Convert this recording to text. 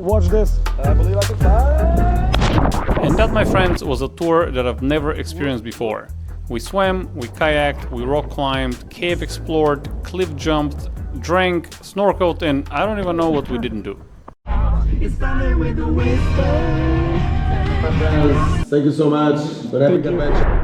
watch this. I believe I can fly. And that, my friends, was a tour that I've never experienced before. We swam, we kayaked, we rock climbed, cave explored, cliff jumped, drank, snorkeled, and I don't even know what we didn't do. Thank you so much for having the adventure.